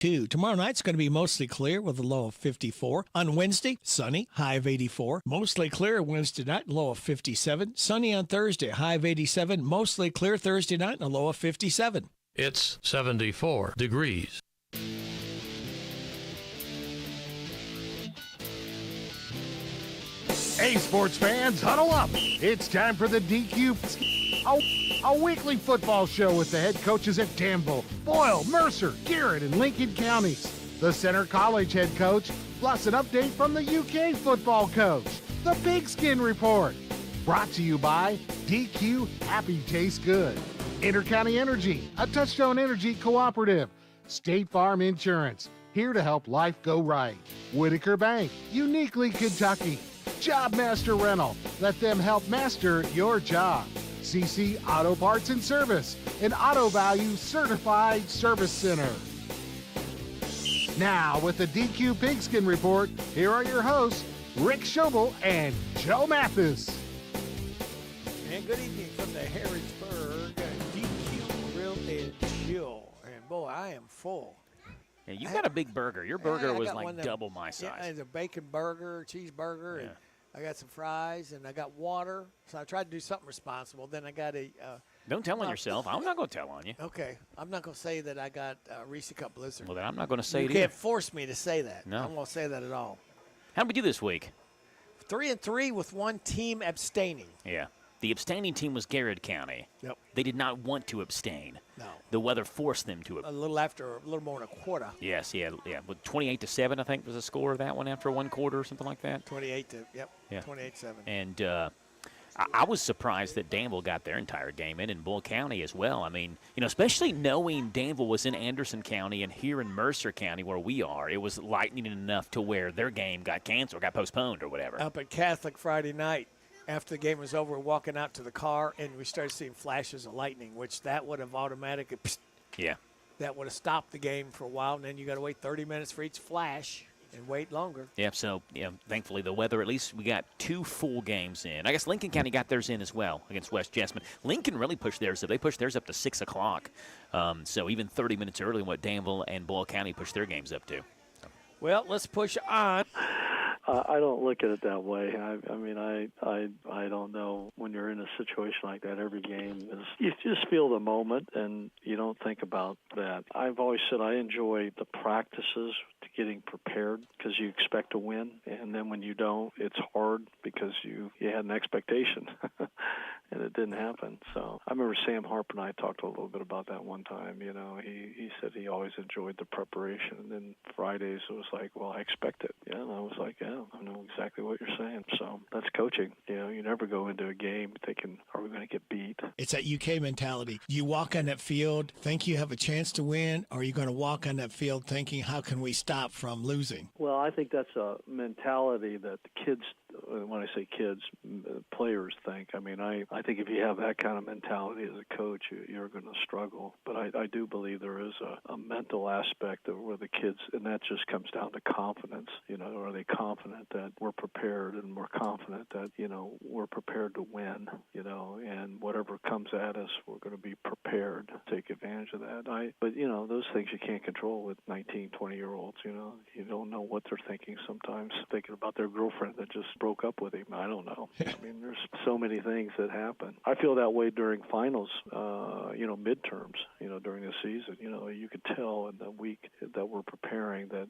Tomorrow night's going to be mostly clear with a low of 54. On Wednesday, sunny, high of 84. Mostly clear Wednesday night, low of 57. Sunny on Thursday, high of 87. Mostly clear Thursday night and a low of 57. It's 74 degrees. Hey, sports fans, huddle up. It's time for the DQ, a weekly football show with the head coaches at Danville, Boyle, Mercer, Garrett, and Lincoln counties. The Center College head coach, plus an update from the UK football coach. The Pigskin Report. Brought to you by DQ Happy Tastes Good. Intercounty Energy, a Touchstone Energy cooperative. State Farm Insurance, here to help life go right. Whitaker Bank, uniquely Kentucky. Job Master Rental, let them help master your job. CC Auto Parts and Service, an Auto Value Certified Service Center. Now, with the DQ Pigskin Report, here are your hosts, Rick Schobel and Joe Mathis. And good evening from the Harrodsburg DQ Grill and Chill. And boy, I am full. Yeah, you got a big burger. Your burger was like double my size. Yeah, it's a bacon burger, cheeseburger, and I got some fries, and I got water. So I tried to do something responsible. Then I got a don't tell on yourself. I'm not going to tell on you. Okay. I'm not going to say that I got a Reese Cup Blizzard. Well, then I'm not going to say it either. You can't force me to say that. No. I'm going to say that at all. How did we do this week? 3-3 with one team abstaining. Yeah. The abstaining team was Garrett County. Yep. They did not want to abstain. No. The weather forced them to. A little more than a quarter. Yes, yeah. With 28-7, I think was the score of that one after one quarter or something like that. 28-7. And I was surprised that Danville got their entire game in, and Bull County as well. I mean, especially knowing Danville was in Anderson County and here in Mercer County where we are, it was lightning enough to where their game got canceled, got postponed or whatever. Up at Catholic Friday night, after the game was over, walking out to the car, and we started seeing flashes of lightning, which that would have automatically that would have stopped the game for a while, and then you got to wait 30 minutes for each flash and wait longer. Yeah, so thankfully the weather, at least we got 2 full games in. I guess Lincoln County got theirs in as well against West Jessamine. Lincoln really pushed theirs up. They pushed theirs up to 6 o'clock. So even 30 minutes earlier than what Danville and Boyle County pushed their games up to. Well, let's push on. I don't look at it that way. I mean, I don't know. When you're in a situation like that, every game is, you just feel the moment, and you don't think about that. I've always said I enjoy the practices to getting prepared because you expect to win, and then when you don't, it's hard because you had an expectation, and it didn't happen. So I remember Sam Harp and I talked a little bit about that one time. He said he always enjoyed the preparation, and then Fridays it was like, well, I expect it. Yeah, and I was like, yeah, I know exactly what you're saying. So that's coaching. You never go into a game thinking, are we going to get beat? It's that UK mentality. You walk on that field, think you have a chance to win, or are you going to walk on that field thinking, how can we stop from losing? Well, I think that's a mentality that the kids, when I say kids, players think. I mean, I think if you have that kind of mentality as a coach, you're going to struggle. But I do believe there is a mental aspect of where the kids, and that just comes down to confidence. Are they confident that we're prepared, and we're confident that, we're prepared to win, and whatever comes at us, we're going to be prepared to take advantage of that. But those things you can't control with 19, 20-year-olds, You don't know what they're thinking sometimes, thinking about their girlfriend that just broke up with him. I don't know. I mean, there's so many things that happen. I feel that way during finals, midterms, during the season. You could tell in the week that we're preparing that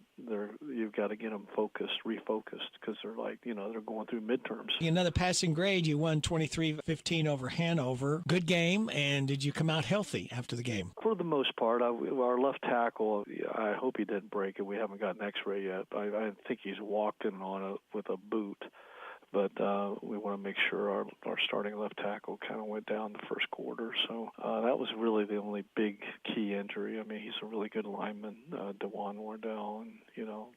you've got to get them refocused, because they're like, they're going through midterms. Another passing grade, you won 23-15 over Hanover. Good game, and did you come out healthy after the game? For the most part. Our left tackle, I hope he didn't break it. We haven't got an x-ray yet. I think he's walked in on with a boot. But we want to make sure our starting left tackle kind of went down the first quarter. So that was really the only big key injury. I mean, he's a really good lineman, DeJuan Wardell, and,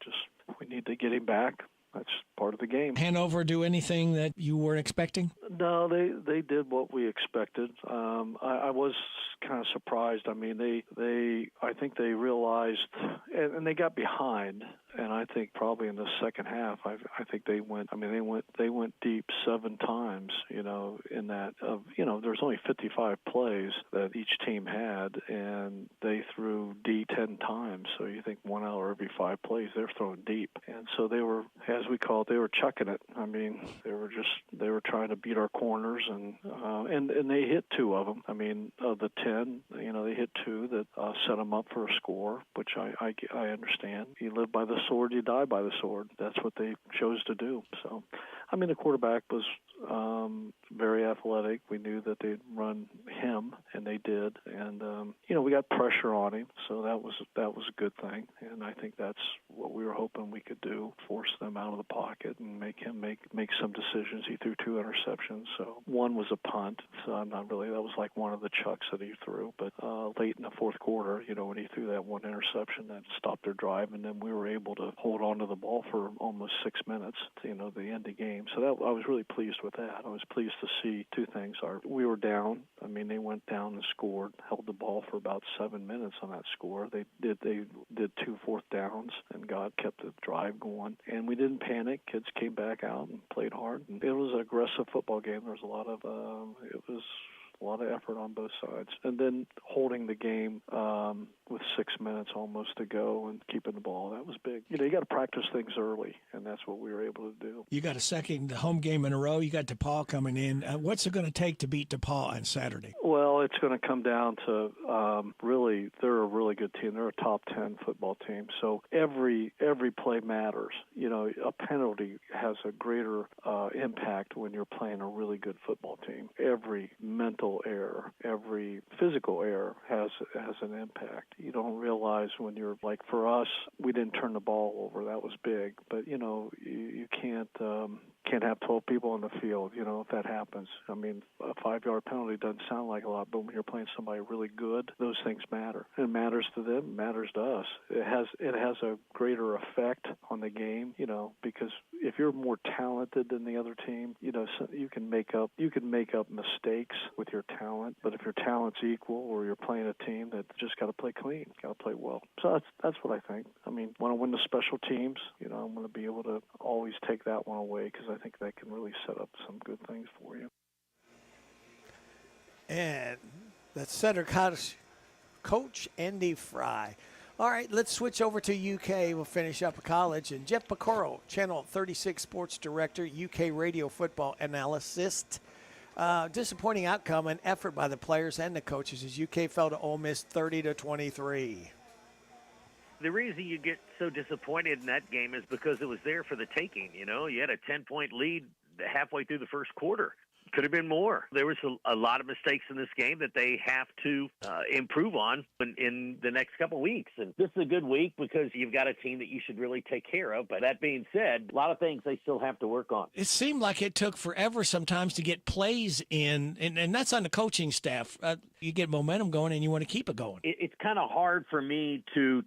just we need to get him back. That's part of the game. Hanover do anything that you weren't expecting? No, they did what we expected. I was kind of surprised. I mean, I think they realized, and they got behind and I think probably in the second half, I think they went deep 7 times, in that there's only 55 plays that each team had, and they threw D 10 times. So you think 1 out of every 5 plays, they're throwing deep. And so they were, as we call it, they were chucking it. I mean, they were trying to beat our corners, and they hit 2 of them. I mean, of the 10, they hit 2 that set them up for a score, which I understand. You live by the sword, you die by the sword. That's what they chose to do. So, I mean, the quarterback was very athletic. We knew that they'd run him, and they did. And we got pressure on him, so that was a good thing. And I think that's what we were hoping we could do: force them out of the pocket and make him make some decisions. He threw 2 interceptions. So one was a punt. So I'm not really. That was like one of the chucks that he threw. But late in the fourth quarter, when he threw that 1 interception, that stopped their drive, and then we were able to hold on to the ball for almost 6 minutes to the end of the game. So I was really pleased with that. I was pleased to see 2 things. We were down. I mean, they went down and scored, held the ball for about 7 minutes on that score. They did 2 fourth downs, and God kept the drive going. And we didn't panic. Kids came back out and played hard. And it was an aggressive football game. There was a lot of effort on both sides. And then holding the game with 6 minutes almost to go and keeping the ball, that was big. You got to practice things early, and that's what we were able to do. You got a second home game in a row. You got DePaul coming in. What's it going to take to beat DePaul on Saturday? Well, it's going to come down to really, they're a really good team. They're a top 10 football team. So every play matters. A penalty has a greater impact when you're playing a really good football team. Every mental error, every physical error has an impact. You don't realize when you're, like, for us, we didn't turn the ball over. That was big. But, you can't have 12 people in the field, if that happens. I mean, a 5-yard penalty doesn't sound like a lot, but when you're playing somebody really good, those things matter. It matters to them, it matters to us. It has a greater effect on the game, because if you're more talented than the other team, so you can make up mistakes with your talent. But if your talent's equal, or you're playing a team that just got to play clean, got to play well. So that's what I think. I mean, want to win the special teams, I'm going to be able to always take that one away, because I think that can really set up some good things for you. And that's Center Coach Andy Fry. All right, let's switch over to UK. We'll finish up college. And Jeff Picoro, Channel 36 Sports Director, UK Radio Football Analyst. Disappointing outcome and effort by the players and the coaches as UK fell to Ole Miss 30-23. The reason you get so disappointed in that game is because it was there for the taking. You had a 10-point lead halfway through the first quarter. Could have been more. There was a lot of mistakes in this game that they have to improve on in the next couple weeks. And this is a good week because you've got a team that you should really take care of. But that being said, a lot of things they still have to work on. It seemed like it took forever sometimes to get plays in, and that's on the coaching staff. You get momentum going, and you want to keep it going. It's kind of hard for me to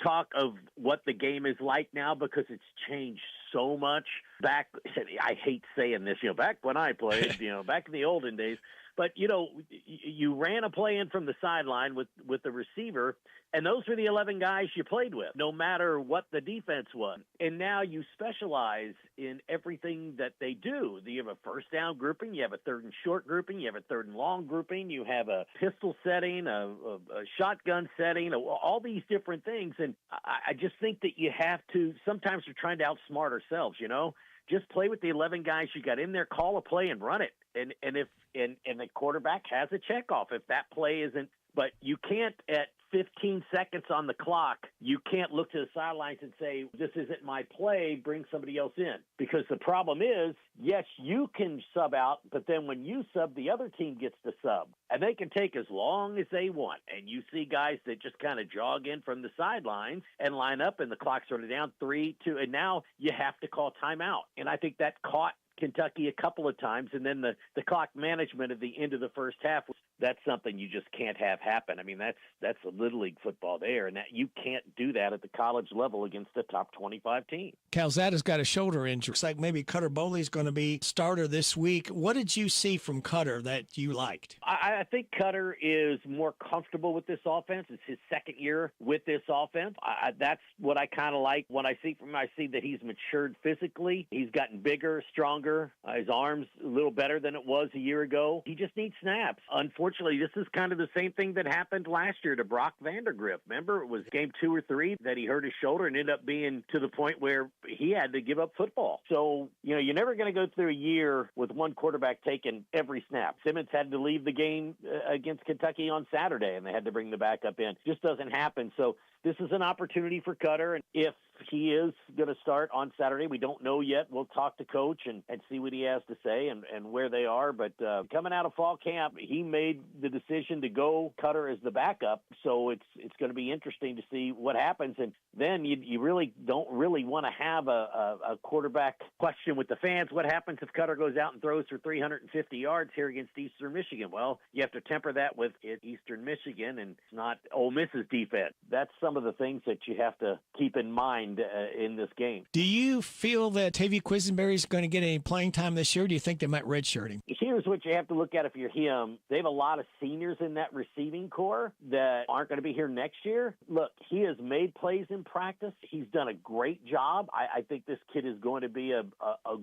talk of what the game is like now because it's changed so much. I hate saying this, back when I played, back in the olden days, but you ran a play in from the sideline with the receiver, and those were the 11 guys you played with, no matter what the defense was. And now you specialize in everything that they do. You have a first down grouping, you have a third and short grouping, you have a third and long grouping, you have a pistol setting, a shotgun setting, all these different things. And I just think that you have to, sometimes we're trying to outsmart ourselves, just play with the 11 guys you got in there, call a play and run it. And if the quarterback has a checkoff, if that play isn't, but you can't at 15 seconds on the clock, you can't look to the sidelines and say, this isn't my play, bring somebody else in. Because the problem is, yes, you can sub out, but then when you sub, the other team gets to sub. And they can take as long as they want. And you see guys that just kind of jog in from the sidelines and line up, and the clock's sort of down 3-2, and now you have to call timeout. And I think that caught Kentucky a couple of times, and then the clock management at the end of the first half that's something you just can't have happen. I mean, that's a Little League football there, and that you can't do that at the college level against the top 25 team. Calzada's got a shoulder injury. Looks like maybe Cutter Boley's going to be starter this week. What did you see from Cutter that you liked? I think Cutter is more comfortable with this offense. It's his second year with this offense. That's what I kind of like. When I see from him, I see that he's matured physically. He's gotten bigger, stronger. His arm's a little better than it was a year ago. He just needs snaps. Unfortunately, this is kind of the same thing that happened last year to Brock Vandergrift. Remember, it was game 2 or 3 that he hurt his shoulder and ended up being to the point where he had to give up football. So, you're never going to go through a year with one quarterback taking every snap. Simmons had to leave the game against Kentucky on Saturday, and they had to bring the backup in. Just doesn't happen. So this is an opportunity for Cutter, and if he is going to start on Saturday, we don't know yet. We'll talk to Coach and see what he has to say and where they are. But coming out of fall camp, he made the decision to go Cutter as the backup. So it's going to be interesting to see what happens. And then you really don't really want to have a quarterback question with the fans. What happens if Cutter goes out and throws for 350 yards here against Eastern Michigan? Well, you have to temper that with Eastern Michigan, and it's not Ole Miss's defense. That's some of the things that you have to keep in mind in this game. Do you feel that Tavy Quisenberry is going to get any playing time this year? Or do you think they might redshirt him? Here's what you have to look at if you're him. They have a lot of seniors in that receiving core that aren't going to be here next year. Look, he has made plays in practice. He's done a great job. I think this kid is going to be a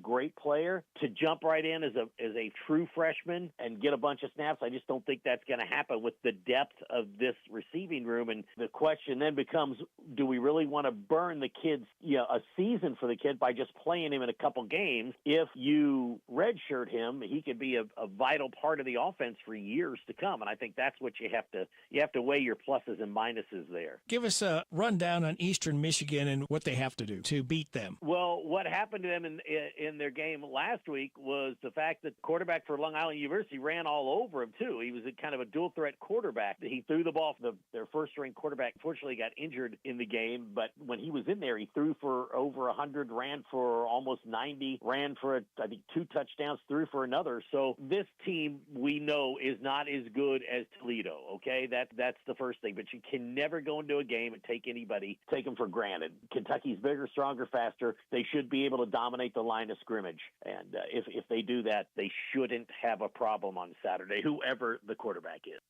great player. To jump right in as a true freshman and get a bunch of snaps, I just don't think that's going to happen with the depth of this receiving room. And the question then becomes, do we really want to burn the kid's a season for the kid by just playing him in a couple games? If you redshirt him, he could be a vital part of the offense for years to come. And I think that's what you have to weigh your pluses and minuses there. Give us a rundown on Eastern Michigan and what they have to do to beat them. Well, what happened to them in their game last week was the fact that quarterback for Long Island University ran all over him too. He was a kind of a dual threat quarterback. He threw the ball. Their first string quarterback fortunately got injured in the game, but when he was in there, he threw for over 100, ran for almost 90, ran for, I think, 2 touchdowns, threw for another. So this team, we know, is not as good as Toledo, okay? That's the first thing. But you can never go into a game and take them for granted. Kentucky's bigger, stronger, faster. They should be able to dominate the line of scrimmage. And if they do that, they shouldn't have a problem on Saturday, whoever the quarterback is.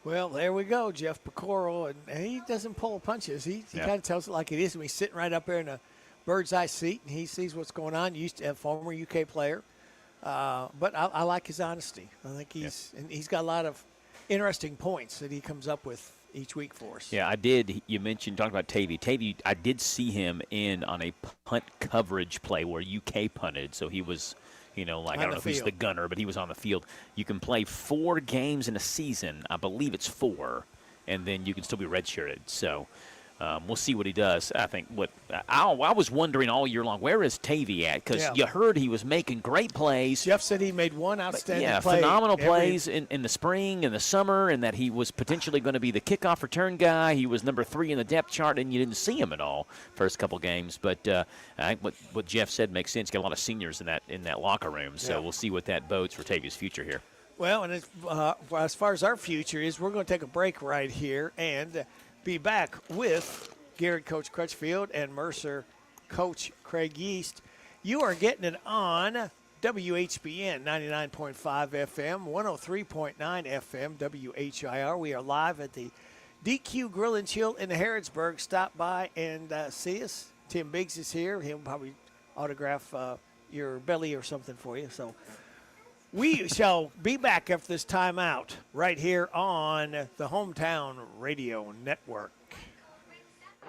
Well, there we go, Jeff Pecoro, and he doesn't pull punches. He kind of tells it like it is. When he's sitting right up there in a bird's eye seat, and he sees what's going on. He used to have former UK player, but I like his honesty. I think he's got a lot of interesting points that he comes up with each week for us. Yeah, I did. You mentioned talking about Tavy. Tavy, I did see him on a punt coverage play where UK punted, so he was. I don't know if he's the gunner, but he was on the field. You can play 4 games in a season. I believe it's 4, and then you can still be redshirted. So we'll see what he does. I think I was wondering all year long, where is Tavy at? Because you heard he was making great plays. Jeff said he made one outstanding play. Phenomenal plays in the spring and the summer, and that he was potentially going to be the kickoff return guy. He was number 3 in the depth chart, and you didn't see him at all first couple games. But I think what Jeff said makes sense. Got a lot of seniors in that locker room, so we'll see what that bodes for Tavy's future here. Well, and as far as our future is, we're going to take a break right here and be back with Garrett Coach Crutchfield and Mercer Coach Craig Yeast. You are getting it on WHBN 99.5 FM, 103.9 FM, WHIR. We are live at the DQ Grill and Chill in Harrodsburg. Stop by and see us. Tim Biggs is here. He'll probably autograph your belly or something for you. So we shall be back after this timeout right here on the Hometown Radio Network.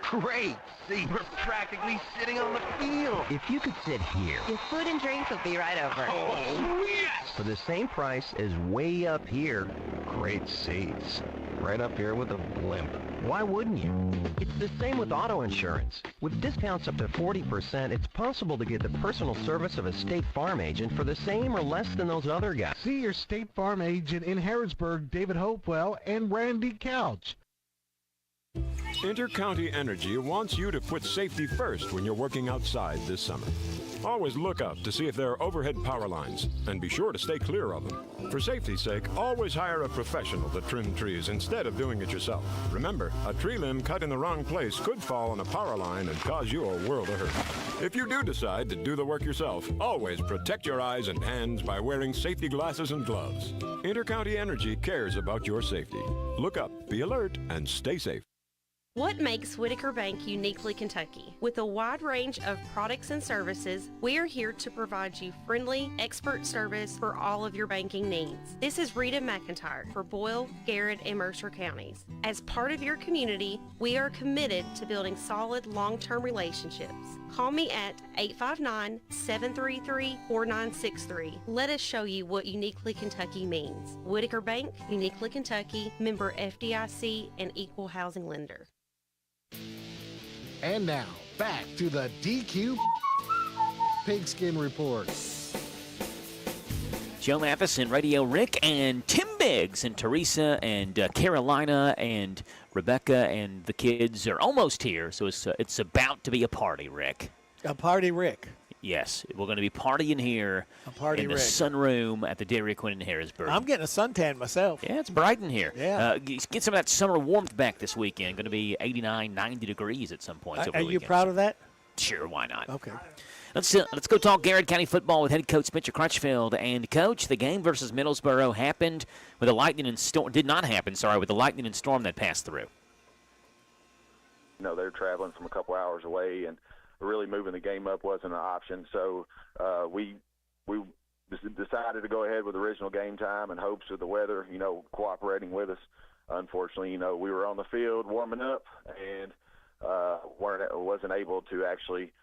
Great. See, we're practically sitting on the field. If you could sit here. Your food and drinks will be right over. Oh, yes! For the same price as way up here. Great seats. Right up here with a blimp. Why wouldn't you? It's the same with auto insurance. With discounts up to 40%, it's possible to get the personal service of a State Farm agent for the same or less than those other guys. See your State Farm agent in Harrodsburg, David Hopewell and Randy Couch. Intercounty Energy wants you to put safety first when you're working outside this summer. Always look up to see if there are overhead power lines, and be sure to stay clear of them. For safety's sake, always hire a professional to trim trees instead of doing it yourself. Remember, a tree limb cut in the wrong place could fall on a power line and cause you a world of hurt. If you do decide to do the work yourself, always protect your eyes and hands by wearing safety glasses and gloves. Intercounty Energy cares about your safety. Look up, be alert, and stay safe. What makes Whitaker Bank uniquely Kentucky? With a wide range of products and services, we are here to provide you friendly, expert service for all of your banking needs. This is Rita McIntyre for Boyle, Garrett, and Mercer counties. As part of your community, we are committed to building solid, long-term relationships. Call me at 859-733-4963. Let us show you what uniquely Kentucky means. Whitaker Bank, uniquely Kentucky, member FDIC, and equal housing lender. And now, back to the DQ Pigskin Report. Joe Matheson, Radio Rick, and Tim Biggs, and Teresa, and Carolina, and Rebecca, and the kids are almost here, so it's about to be a party, Rick. A party, Rick. Yes, we're going to be partying here in the sunroom at the Dairy Queen in Harrodsburg. I'm getting a suntan myself. Yeah, it's bright in here. Yeah. Get some of that summer warmth back this weekend. Going to be 89, 90 degrees at some points over the weekend. Are you proud of that? Sure, why not? Okay. Let's go talk Garrett County football with head coach Spencer Crutchfield. And, Coach, the game versus Middlesboro happened with a lightning and storm. Did not happen, with the lightning and storm that passed through. They're traveling from a couple hours away, and really moving the game up wasn't an option. So we decided to go ahead with original game time in hopes of the weather, cooperating with us. Unfortunately, we were on the field warming up and wasn't able to actually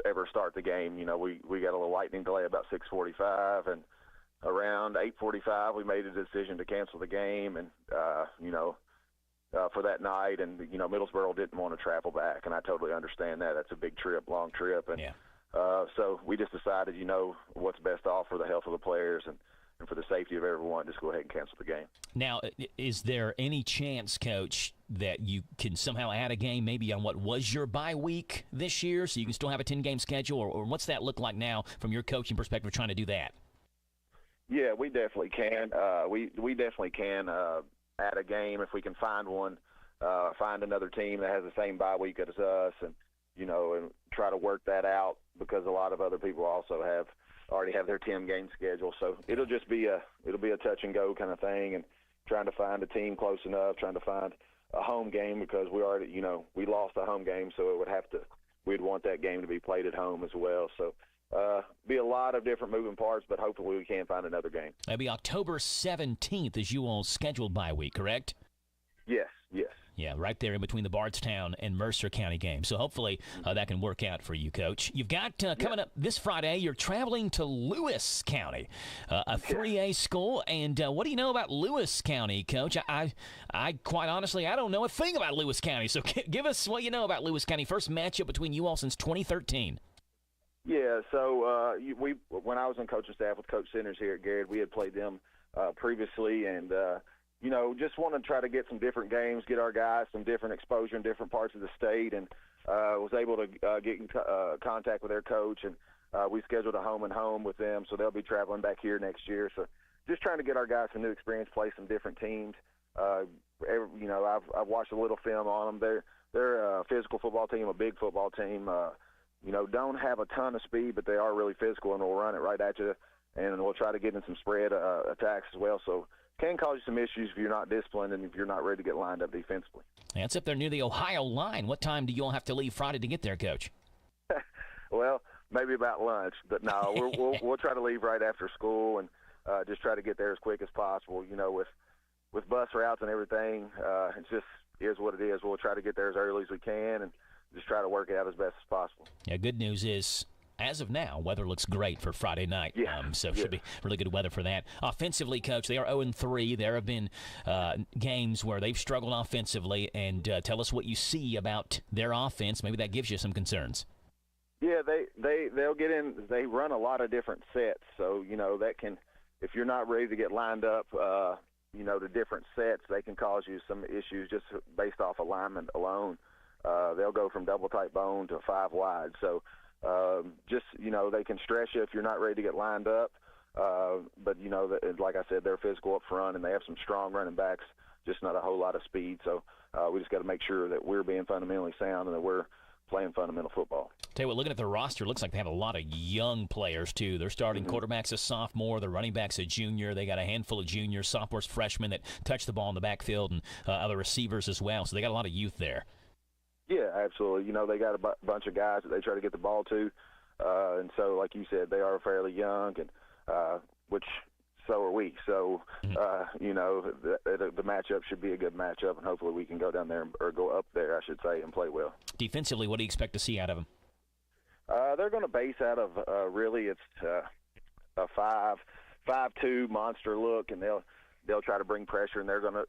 ever start the game. We got a little lightning delay about 6:45, and around 8:45 we made a decision to cancel the game, and for that night, and Middlesboro didn't want to travel back, and I totally understand that. That's a big trip, long trip, and so we just decided, what's best off for the health of the players and for the safety of everyone, just go ahead and cancel the game. Now, is there any chance, Coach, that you can somehow add a game maybe on what was your bye week this year, so you can still have a 10-game schedule, or what's that look like now from your coaching perspective trying to do that? Yeah, we definitely can. We definitely can add a game if we can find one, find another team that has the same bye week as us, and and try to work that out, because a lot of other people also already have their 10-game schedule. So it'll be a touch and go kind of thing, and trying to find a team close enough, trying to find a home game, because we already we lost a home game, so we'd want that game to be played at home as well. So be a lot of different moving parts, but hopefully we can find another game. That'll be October 17th is you all scheduled bye week, correct? Yes. Yeah, right there in between the Bardstown and Mercer County games. So hopefully that can work out for you, Coach. You've got coming up this Friday, you're traveling to Lewis County, a 3A school. And what do you know about Lewis County, Coach? I quite honestly, I don't know a thing about Lewis County. So give us what you know about Lewis County. First matchup between you all since 2013. Yeah, so when I was on coaching staff with Coach Centers here at Garrett, we had played them previously, and just want to try to get some different games, get our guys some different exposure in different parts of the state, and was able to get in contact with their coach, and we scheduled a home and home with them, so they'll be traveling back here next year. So just trying to get our guys some new experience, play some different teams. I've watched a little film on them. They're a physical football team, a big football team. Don't have a ton of speed, but they are really physical, and will run it right at you, and we'll try to get in some spread attacks as well. So can cause you some issues if you're not disciplined and if you're not ready to get lined up defensively. That's up there near the Ohio line. What time do you all have to leave Friday to get there, Coach? Well, maybe about lunch, but no, we'll try to leave right after school and just try to get there as quick as possible. With bus routes and everything, it just is what it is. We'll try to get there as early as we can and just try to work it out as best as possible. Yeah, good news is, as of now, weather looks great for Friday night. So should be really good weather for that. Offensively, Coach, they are 0-3. There have been games where they've struggled offensively, and tell us what you see about their offense. Maybe that gives you some concerns. Yeah, they'll get in. They run a lot of different sets, so that can, if you're not ready to get lined up, the different sets, they can cause you some issues just based off alignment alone. They'll go from double tight bone to 5 wide. So they can stress you if you're not ready to get lined up. But like I said, they're physical up front, and they have some strong running backs, just not a whole lot of speed. So we just got to make sure that we're being fundamentally sound and that we're playing fundamental football. Tell you what, looking at the roster, it looks like they have a lot of young players, too. They're starting quarterback's a sophomore, the running back's a junior. They got a handful of juniors, sophomores, freshmen that touch the ball in the backfield, and other receivers as well. So they got a lot of youth there. Yeah, absolutely. They got a bunch of guys that they try to get the ball to. And so, like you said, they are fairly young, and which so are we. So, the matchup should be a good matchup, and hopefully we can go down there or go up there, I should say, and play well. Defensively, what do you expect to see out of them? They're going to base out of really it's a 5-2 monster look, and they'll try to bring pressure, and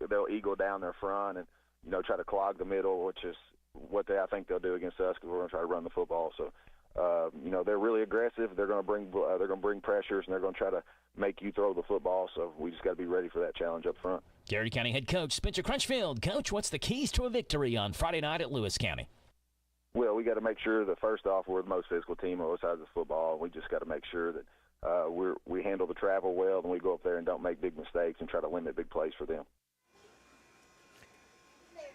they'll eagle down their front and try to clog the middle, which is what I think they'll do against us because we're going to try to run the football. So. They're really aggressive. They're going to bring pressures, and they're going to try to make you throw the football. So we just got to be ready for that challenge up front. Garrett County head coach Spencer Crutchfield. Coach, what's the keys to a victory on Friday night at Lewis County? Well, we got to make sure that first off we're the most physical team on both sides of the football. We just got to make sure that we handle the travel well, and we go up there and don't make big mistakes and try to limit big plays for them.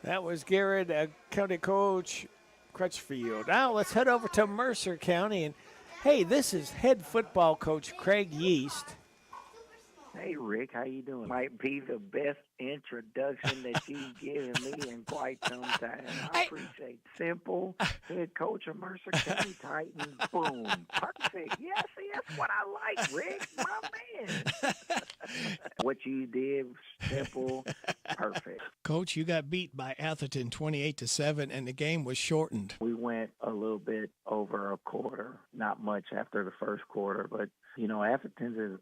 That was Garrett County coach Crutchfield. Now let's head over to Mercer County, and hey, this is head football coach Craig Yeast. Hey, Rick, how you doing? Might be the best introduction that you've given me in quite some time. I appreciate it. Simple, head coach of Mercer County Titans. Boom. Perfect. Yeah, see, that's what I like, Rick. My man. What you did was simple, perfect. Coach, you got beat by Atherton 28-7, and the game was shortened. We went a little bit over a quarter, not much after the first quarter, but Atherton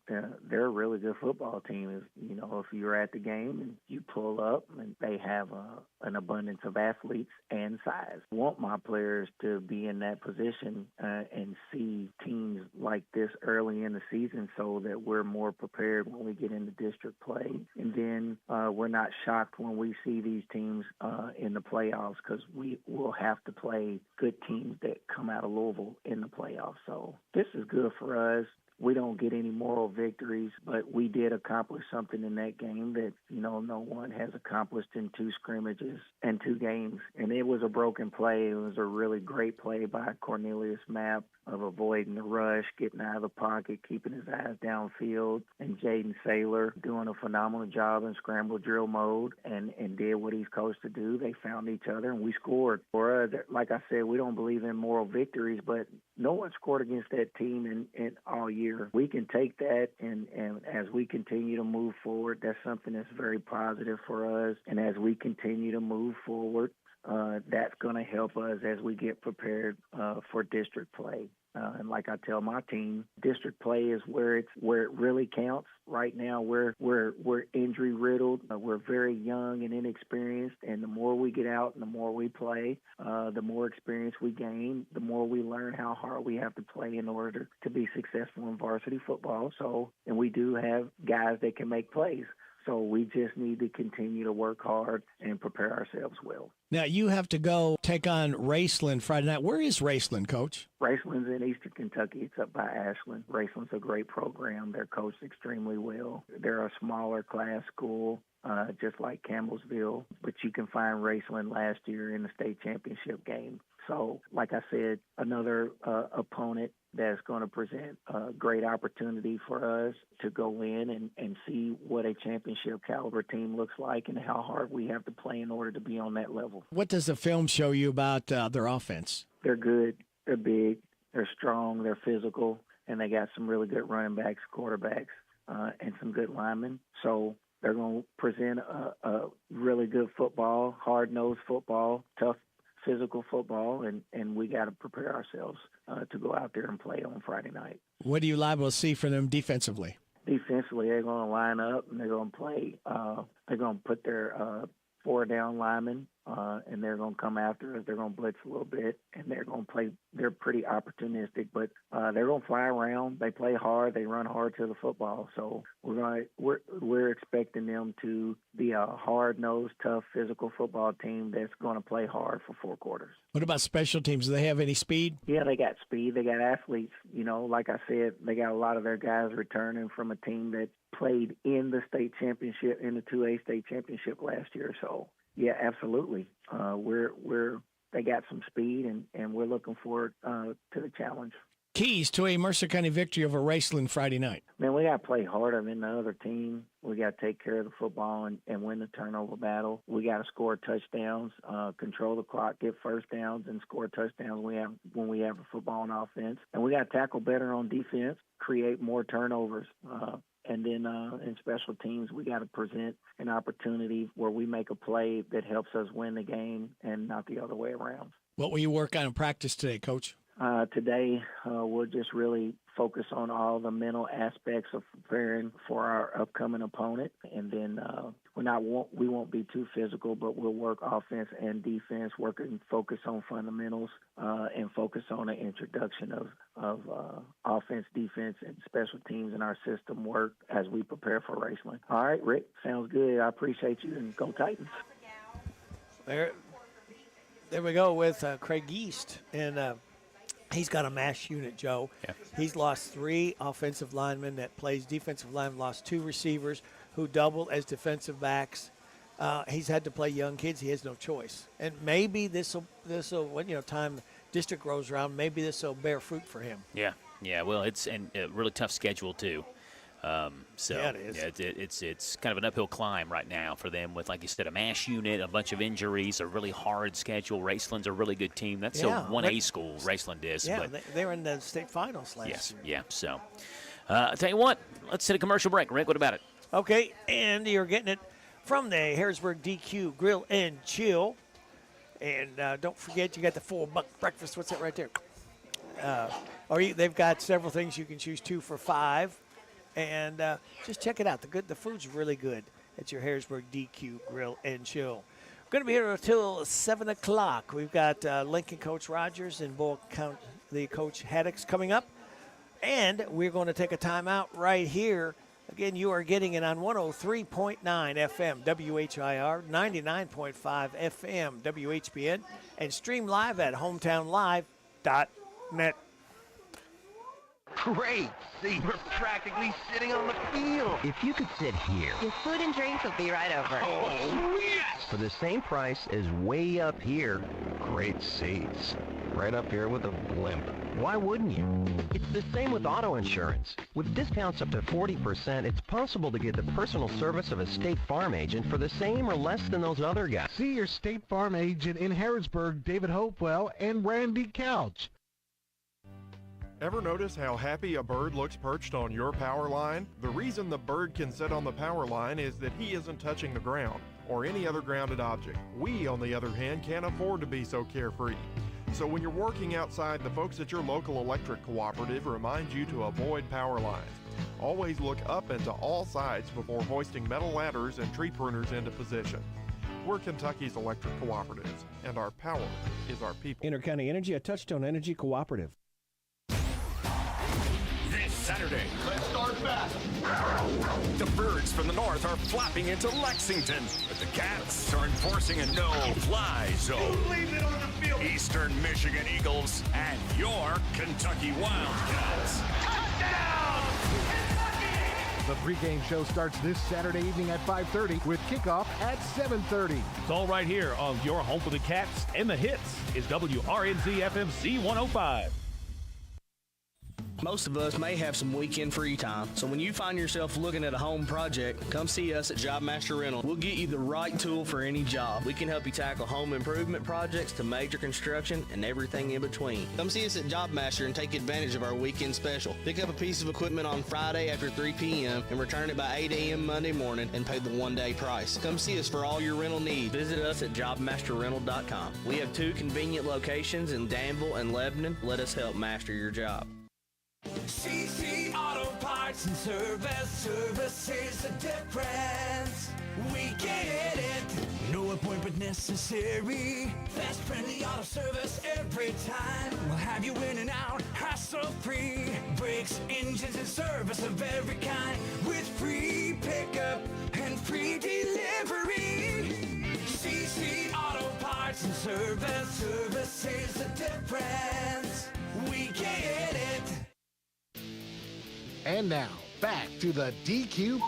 they're a really good football team. If you're at the game and you pull up, and they have an abundance of athletes and size. I want my players to be in that position and see teams like this early in the season so that we're more prepared when we get into district play. And then we're not shocked when we see these teams in the playoffs because we will have to play good teams that come out of Louisville in the playoffs. So this is good for us. We don't get any moral victories, but we did accomplish something in that game that, no one has accomplished in 2 scrimmages and 2 games. And it was a broken play. It was a really great play by Cornelius Mapp of avoiding the rush, getting out of the pocket, keeping his eyes downfield, and Jaden Saylor doing a phenomenal job in scramble drill mode and did what he's coached to do. They found each other, and we scored. For us, like I said, we don't believe in moral victories, but no one scored against that team in all year. We can take that, and as we continue to move forward, that's something that's very positive for us. And as we continue to move forward, that's going to help us as we get prepared for district play. And like I tell my team, district play is where it really counts. Right now, we're injury riddled. We're very young and inexperienced, and the more we get out and the more we play, the more experience we gain, the more we learn how hard we have to play in order to be successful in varsity football. And we do have guys that can make plays. So we just need to continue to work hard and prepare ourselves well. Now, you have to go take on Raceland Friday night. Where is Raceland, Coach? Raceland's in eastern Kentucky. It's up by Ashland. Raceland's a great program. They're coached extremely well. They're a smaller class school, just like Campbellsville, but you can find Raceland last year in the state championship game. So, like I said, another opponent that's going to present a great opportunity for us to go in and see what a championship caliber team looks like and how hard we have to play in order to be on that level. What does the film show you about their offense? They're good. They're big. They're strong. They're physical. And they got some really good running backs, quarterbacks, and some good linemen. So they're going to present a really good football, hard-nosed football, tough physical football, and we got to prepare ourselves to go out there and play on Friday night. What are you liable to see from them defensively? Defensively, they're going to line up and they're going to play. They're going to put their 4 down linemen and they're going to come after us. They're going to blitz a little bit, and they're going to play. They're pretty opportunistic, but they're going to fly around. They play hard. They run hard to the football. So we're expecting them to be a hard-nosed, tough, physical football team that's going to play hard for 4 quarters. What about special teams? Do they have any speed? Yeah, they got speed. They got athletes. You know, like I said, they got a lot of their guys returning from a team that played in the state championship, in the 2A state championship last year. So, yeah, absolutely. They got some speed, and we're looking forward to the challenge. Keys to a Mercer County victory over Raceland Friday night. Man, we got to play harder than the other team. We got to take care of the football and win the turnover battle. We got to score touchdowns, control the clock, get first downs, and score touchdowns when we have the football on offense. And we got to tackle better on defense, create more turnovers. And then in special teams, we got to present an opportunity where we make a play that helps us win the game and not the other way around. What will you work on in practice today, Coach? Today, we'll just really focus on all the mental aspects of preparing for our upcoming opponent. And then we won't be too physical, but we'll work offense and defense, focus on fundamentals, and focus on the introduction of offense, defense, and special teams in our system work as we prepare for Raceland. All right, Rick, sounds good. I appreciate you, and go Titans. There we go with Craig East, and he's got a mash unit, Joe. Yeah. He's lost 3 offensive linemen that plays defensive line, lost 2 receivers who doubled as defensive backs. He's had to play young kids. He has no choice. And maybe this will when time district rolls around, maybe this will bear fruit for him. Yeah. Well, it's a really tough schedule too. Yeah, it is. It's kind of an uphill climb right now for them with, like you said, a mash unit, a bunch of injuries, a really hard schedule. Raceland's a really good team. That's a 1A school, Raceland is. Yeah, they were in the state finals last year. Yeah. So, I'll tell you what, let's hit a commercial break. Rick, what about it? Okay, and you're getting it from the Harrodsburg DQ Grill and Chill. And don't forget, you got the $4 breakfast. What's that right there? They've got several things you can choose 2 for $5. And just check it out. The food's really good at your Harrodsburg DQ Grill and Chill. We're going to be here until 7 o'clock. We've got Lincoln Coach Rogers and Bull County Coach Haddocks coming up. And we're going to take a timeout right here. Again, you are getting it on 103.9 FM WHIR, 99.5 FM WHBN, and stream live at hometownlive.net. Great. See, we're practically sitting on the field. If you could sit here. Your food and drinks will be right over. Oh, yes! For the same price as way up here. Great seats. Right up here with a blimp. Why wouldn't you? It's the same with auto insurance. With discounts up to 40%, it's possible to get the personal service of a State Farm agent for the same or less than those other guys. See your State Farm agent in Harrodsburg, David Hopewell, and Randy Couch. Ever notice how happy a bird looks perched on your power line? The reason the bird can sit on the power line is that he isn't touching the ground or any other grounded object. We, on the other hand, can't afford to be so carefree. So when you're working outside, the folks at your local electric cooperative remind you to avoid power lines. Always look up and to all sides before hoisting metal ladders and tree pruners into position. We're Kentucky's electric cooperatives, and our power is our people. Intercounty Energy, a Touchstone Energy cooperative. This Saturday, let's start fast. The birds from the north are flapping into Lexington, but the Cats are enforcing a no-fly zone. Leave it on the field. Eastern Michigan Eagles and your Kentucky Wildcats. Touchdown! The pregame show starts this Saturday evening at 5:30 with kickoff at 7:30. It's all right here on your home for the Cats and the hits is WRNZ FMC 105. Most of us may have some weekend free time, so when you find yourself looking at a home project, come see us at Job Master Rental. We'll get you the right tool for any job. We can help you tackle home improvement projects to major construction and everything in between. Come see us at Job Master and take advantage of our weekend special. Pick up a piece of equipment on Friday after 3 p.m. and return it by 8 a.m. Monday morning and pay the one-day price. Come see us for all your rental needs. Visit us at jobmasterrental.com. We have 2 convenient locations in Danville and Lebanon. Let us help master your job. CC Auto Parts and Service is the difference. We get it. No appointment necessary. Fast, friendly auto service every time. We'll have you in and out, hassle-free. Brakes, engines, and service of every kind. With free pickup and free delivery. CC Auto Parts and Service. Service is the difference. We get it. And now, back to the DQ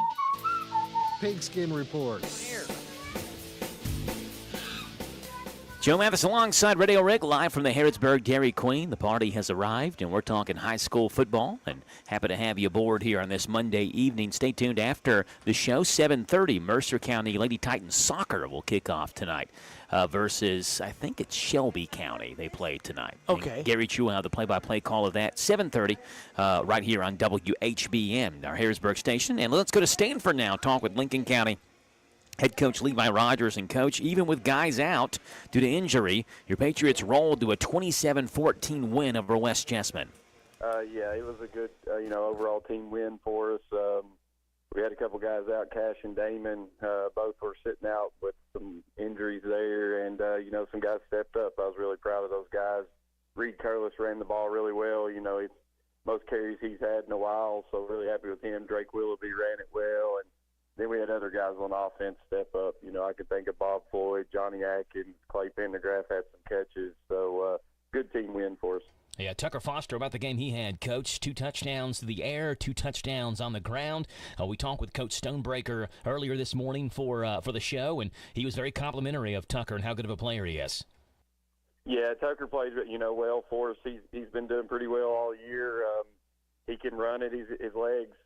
Pigskin Report. Joe Mathis alongside Radio Rick, live from the Harrodsburg Dairy Queen. The party has arrived, and we're talking high school football, and happy to have you aboard here on this Monday evening. Stay tuned after the show. 7:30, Mercer County Lady Titans Soccer will kick off tonight versus, I think it's Shelby County they play tonight. Okay. And Gary True will have the play-by-play call of that. 7:30 right here on WHBN, our Harrodsburg station. And let's go to Stanford now, talk with Lincoln County head coach Levi Rogers. And, Coach, even with guys out due to injury, your Patriots rolled to a 27-14 win over West Jessamine. Yeah, it was a good, overall team win for us. We had a couple guys out, Cash and Damon. Both were sitting out with some injuries there, and, some guys stepped up. I was really proud of those guys. Reed Curlis ran the ball really well. It's most carries he's had in a while, so really happy with him. Drake Willoughby ran it well, and then we had other guys on offense step up. I could think of Bob Floyd, Johnny Atkins, Clay Pendergraft had some catches. So good team win for us. Yeah, Tucker Foster, about the game he had, Coach. 2 touchdowns to the air, 2 touchdowns on the ground. We talked with Coach Stonebreaker earlier this morning for the show, and he was very complimentary of Tucker and how good of a player he is. Yeah, Tucker played, well for us. He's been doing pretty well all year. He can run it. His legs,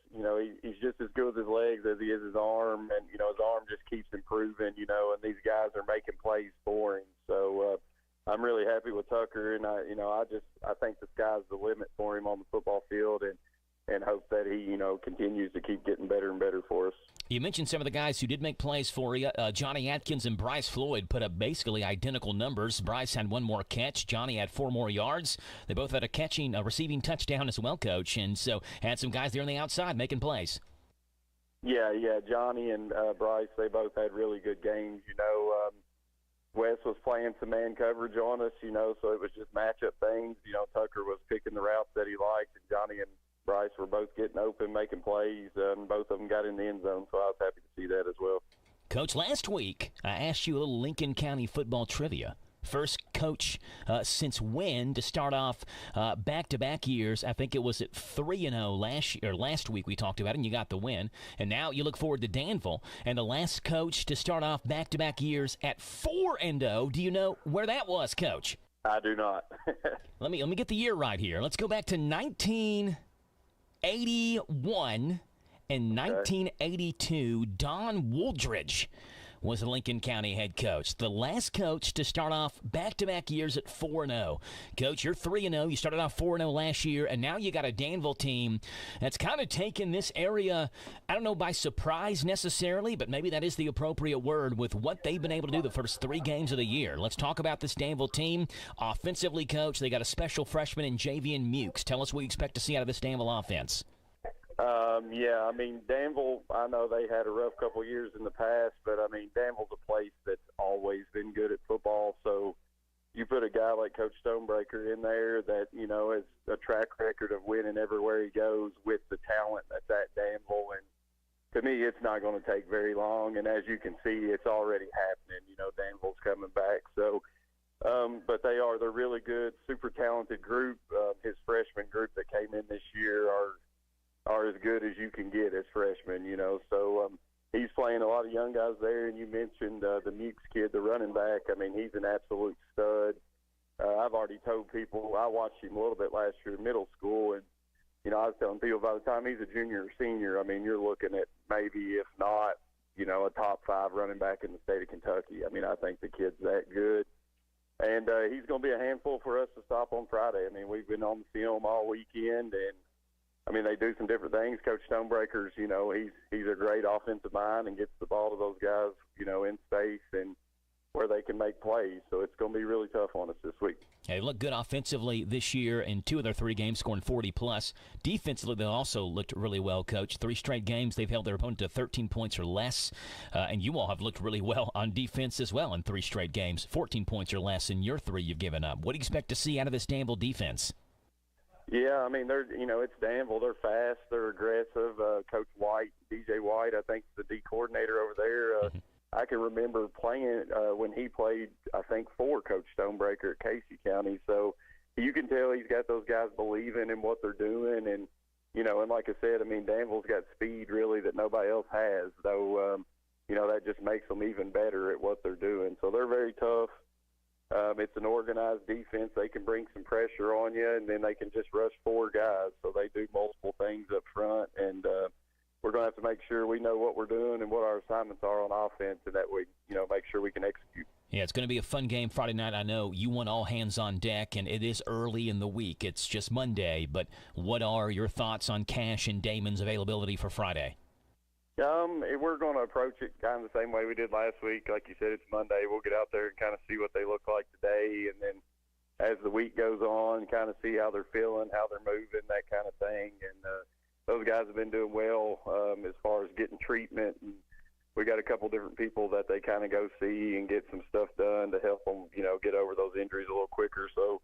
he's just as good with his legs as he is his arm, and his arm just keeps improving. And these guys are making plays for him. So I'm really happy with Tucker, and I think the sky's the limit for him on the football field, and hope that he continues to keep getting better and better for us. You mentioned some of the guys who did make plays for you. Johnny Atkins and Bryce Floyd put up basically identical numbers. Bryce had 1 more catch. Johnny had 4 more yards. They both had a receiving touchdown as well, Coach. And so had some guys there on the outside making plays. Yeah, Johnny and Bryce, they both had really good games. Wes was playing some man coverage on us, so it was just matchup things. Tucker was picking the routes that he liked, and Johnny and Bryce were both getting open, making plays, and both of them got in the end zone, so I was happy to see that as well. Coach, last week I asked you a little Lincoln County football trivia. First coach since when to start off back-to-back years. I think it was at 3-0 last week we talked about it, and you got the win. And now you look forward to Danville, and the last coach to start off back-to-back years at 4-0. Do you know where that was, Coach? I do not. Let me get the year right here. Let's go back to 1981 and 1982. Don Wooldridge was the Lincoln County head coach. The last coach to start off back-to-back years at 4-0. Coach, you're 3-0. You started off 4-0 last year, and now you got a Danville team that's kind of taken this area, I don't know by surprise necessarily, but maybe that is the appropriate word with what they've been able to do the first 3 games of the year. Let's talk about this Danville team. Offensively, Coach, they got a special freshman in Javian Mukes. Tell us what you expect to see out of this Danville offense. Danville, I know they had a rough couple of years in the past, but, Danville's a place that's always been good at football. So you put a guy like Coach Stonebreaker in there that, has a track record of winning everywhere he goes with the talent that's at Danville. And to me, it's not going to take very long. And as you can see, it's already happening. Danville's coming back. So, but they're really good, super talented group. His freshman group that came in this year are as good as you can get as freshmen, So he's playing a lot of young guys there, and you mentioned the Mukes kid, the running back. He's an absolute stud. I've already told people, I watched him a little bit last year in middle school, and, I was telling people by the time he's a junior or senior, you're looking at maybe, if not, a top 5 running back in the state of Kentucky. I think the kid's that good. And he's going to be a handful for us to stop on Friday. We've been on the film all weekend, and they do some different things. Coach Stonebreaker's, he's a great offensive mind and gets the ball to those guys, in space. And where they can make plays. So it's going to be really tough on us this week. They look good offensively this year in 2 of their 3 games, scoring 40-plus. Defensively, they also looked really well, Coach. 3 straight games, they've held their opponent to 13 points or less. And you all have looked really well on defense as well in 3 straight games, 14 points or less in your 3 you've given up. What do you expect to see out of this Danville defense? Yeah, I mean, it's Danville. They're fast. They're aggressive. Coach White, DJ White, I think the D coordinator over there. I can remember playing when he played, I think, for Coach Stonebreaker at Casey County. So you can tell he's got those guys believing in what they're doing. And, and like I said, I mean, Danville's got speed really that nobody else has. So, that just makes them even better at what they're doing. So they're very tough. It's an organized defense. They can bring some pressure on you, and then they can just rush 4 guys. So they do multiple things up front. And, we're going to have to make sure we know what we're doing and what our assignments are on offense, and that we, make sure we can execute. Yeah, it's going to be a fun game Friday night. I know you want all hands on deck, and it is early in the week. It's just Monday, but what are your thoughts on Cash and Damon's availability for Friday? We're going to approach it kind of the same way we did last week. Like you said, it's Monday. We'll get out there and kind of see what they look like today, and then as the week goes on, kind of see how they're feeling, how they're moving, that kind of thing. And those guys have been doing well as far as getting treatment. And we got a couple different people that they kind of go see and get some stuff done to help them, get over those injuries a little quicker. So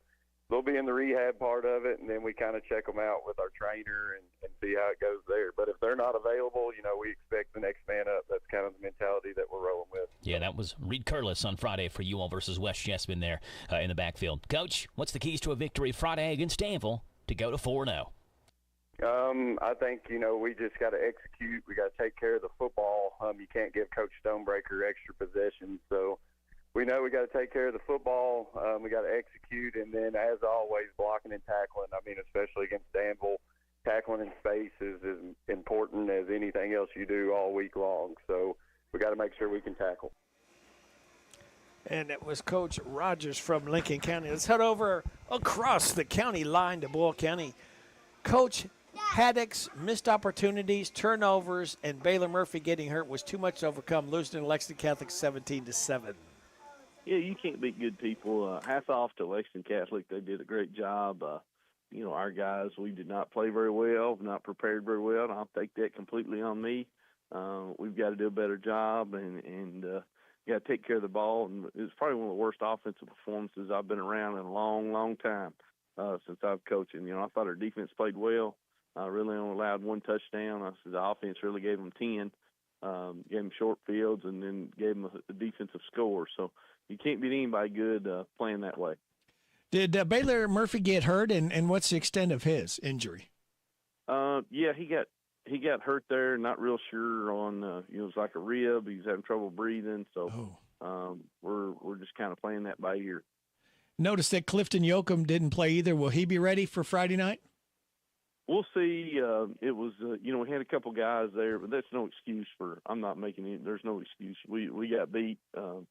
they'll be in the rehab part of it, and then we kind of check them out with our trainer and see how it goes there. But if they're not available, we expect the next man up. That's kind of the mentality that we're rolling with. Yeah, that was Reed Curlis on Friday for you all versus West Jessamine there in the backfield. Coach, what's the keys to a victory Friday against Danville to go to 4-0? I think, we just got to execute. We got to take care of the football. You can't give Coach Stonebreaker extra possessions. So we know we got to take care of the football. We got to execute. And then, as always, blocking and tackling. I mean, especially against Danville, tackling in space is as important as anything else you do all week long. So we got to make sure we can tackle. And it was Coach Rogers from Lincoln County. Let's head over across the county line to Boyle County. Coach, Haddock's missed opportunities, turnovers, and Baylor Murphy getting hurt was too much to overcome, losing to Lexington Catholic 17-7. Yeah, you can't beat good people. Hats off to Lexington Catholic. They did a great job. Our guys, we did not play very well, not prepared very well, and I'll take that completely on me. We've got to do a better job and got to take care of the ball. And it's probably one of the worst offensive performances I've been around in a long, long time since I've coached. And, I thought our defense played well. Really only allowed 1 touchdown. I said the offense really gave them 10, gave them short fields, and then gave them a defensive score. So you can't beat anybody good playing that way. Did Baylor Murphy get hurt, and what's the extent of his injury? Yeah, he got hurt there. Not real sure on it was like a rib. He's having trouble breathing. So we're just kind of playing that by ear. Notice that Clifton Yoakum didn't play either. Will he be ready for Friday night? We'll see. It was, we had a couple guys there, but that's no excuse for. I'm not making it. There's no excuse. We got beat the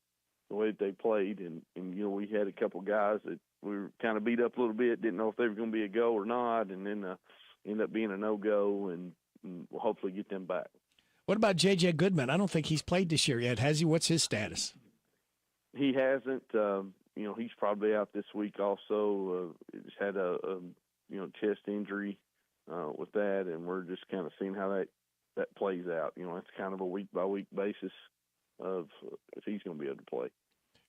way that they played, and we had a couple guys that we were kind of beat up a little bit. Didn't know if they were going to be a go or not, and then ended up being a no-go, and we'll hopefully get them back. What about J.J. Goodman? I don't think he's played this year yet, has he? What's his status? He hasn't. He's probably out this week also. He's had a chest injury with that, and we're just kind of seeing how that plays out. It's kind of a week-by-week basis of if he's going to be able to play.